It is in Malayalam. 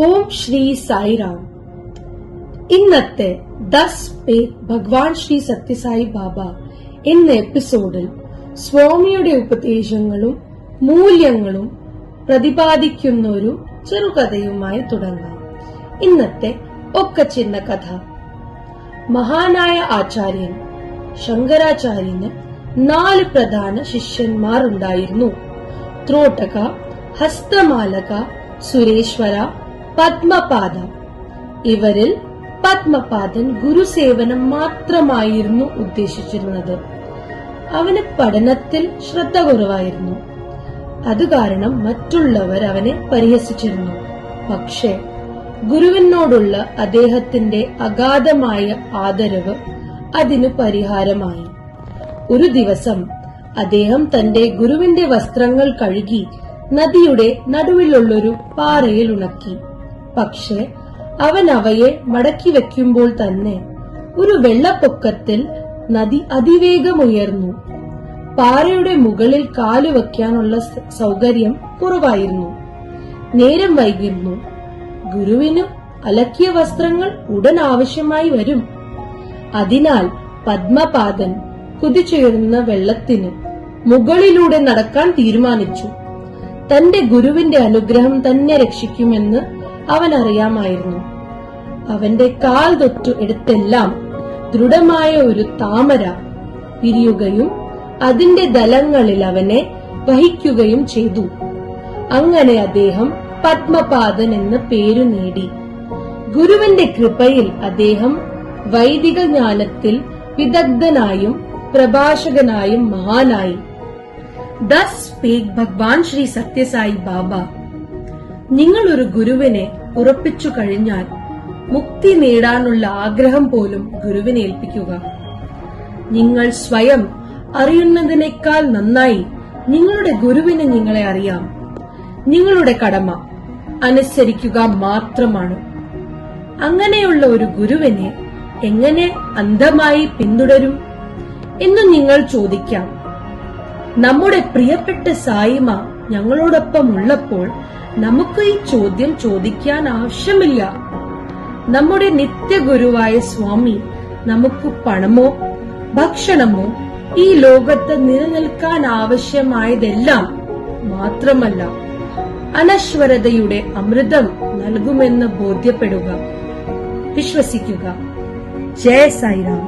ഓം ശ്രീ സായിറാം. ഇന്നത്തെ 10 പേര് ഭഗവാൻ ശ്രീ സത്യസായി ബാബ എന്ന എപ്പിസോഡിൽ സ്വാമിയുടെ ഉപദേശങ്ങളും മൂല്യങ്ങളും പ്രതിപാദിക്കുന്ന ഒരു ചെറുകഥയുമായി തുടങ്ങാം. ഇന്നത്തെ ഒക്കെ ചിന്ന കഥ. മഹാനായ ആചാര്യൻ ശങ്കരാചാര്യന് 4 പ്രധാന ശിഷ്യന്മാർ ഉണ്ടായിരുന്നു. ത്രോട്ടക, ഹസ്തമാലക, സുരേശ്വര, പത്മപാദ. ഇവരിൽ പത്മപാദൻ ഗുരുസേവനം മാത്രമായിരുന്നു ഉദ്ദേശിച്ചിരുന്നത്. അവന് പഠനത്തിൽ ശ്രദ്ധ കുറവായിരുന്നു. അതുകാരണം മറ്റുള്ളവർ അവനെ പരിഹസിച്ചിരുന്നു. പക്ഷേ ഗുരുവിനോടുള്ള അദ്ദേഹത്തിന്റെ അഗാധമായ ആദരവ് അതിനു പരിഹാരമായി. ഒരു ദിവസം അദ്ദേഹം തന്റെ ഗുരുവിന്റെ വസ്ത്രങ്ങൾ കഴുകി നദിയുടെ നടുവിലുള്ളൊരു പാറയിൽ ഉണക്കി. പക്ഷെ അവൻ അവയെ മടക്കി വെക്കുമ്പോൾ തന്നെ ഒരു വെള്ളപ്പൊക്കത്തിൽ നദി അതിവേഗം ഉയർന്നു. പാറയുടെ മുകളിൽ കാലുവെക്കാനുള്ള സൗകര്യം കുറവായിരുന്നു. നേരം വൈകുന്നു. ഗുരുവിന് അലക്കിയ വസ്ത്രങ്ങൾ ഉടൻ ആവശ്യമായി വരും. അതിനാൽ പത്മപാദൻ കുതിച്ചുയർന്ന വെള്ളത്തിന് മുകളിലൂടെ നടക്കാൻ തീരുമാനിച്ചു. തന്റെ ഗുരുവിന്റെ അനുഗ്രഹം തന്നെ രക്ഷിക്കുമെന്ന് അവൻ അറിയാമായിരുന്നു. അവന്റെ കാൽ തൊട്ടു എടുത്തെല്ലാം ദൃഢമായ ഒരു താമര പിരിയുകയും അതിന്റെ ദലങ്ങളിൽ അവനെ വഹിക്കുകയും ചെയ്തു. അങ്ങനെ അദ്ദേഹം പത്മപാദൻ എന്ന പേരു നേടി. ഗുരുവിന്റെ കൃപയിൽ അദ്ദേഹം വൈദിക ജ്ഞാനത്തിൽ വിദഗ്ധനായും പ്രഭാഷകനായും മഹാനായി. 10 പേര് ഭഗവാൻ ശ്രീ സത്യസായി ബാബ. നിങ്ങൾ ഒരു ഗുരുവിനെ ഉറപ്പിച്ചു കഴിഞ്ഞാൽ മുക്തി നേടാനുള്ള ആഗ്രഹം പോലും ഗുരുവിനെ ഏൽപ്പിക്കുക. നിങ്ങൾ സ്വയം അറിയുന്നതിനേക്കാൾ നന്നായി നിങ്ങളുടെ ഗുരുവിനെ നിങ്ങളെ അറിയാം. നിങ്ങളുടെ കടമ അനുസരിക്കുക മാത്രമാണ്. അങ്ങനെയുള്ള ഒരു ഗുരുവിനെ എങ്ങനെ അന്ധമായി പിന്തുടരും എന്ന് നിങ്ങൾ ചോദിക്കാം. നമ്മുടെ പ്രിയപ്പെട്ട സായിമ ഞങ്ങളോടൊപ്പം ഉള്ളപ്പോൾ നമുക്ക് ഈ ചോദ്യം ചോദിക്കാൻ ആവശ്യമില്ല. നമ്മുടെ നിത്യഗുരുവായ സ്വാമി നമുക്ക് പണമോ ഭക്ഷണമോ ഈ ലോകത്ത് നിലനിൽക്കാൻ ആവശ്യമായതെല്ലാം മാത്രമല്ല അനശ്വരതയുടെ അമൃതം നൽകുമെന്ന് ബോധ്യപ്പെടുക, വിശ്വസിക്കുക. ജയ സായിറാം.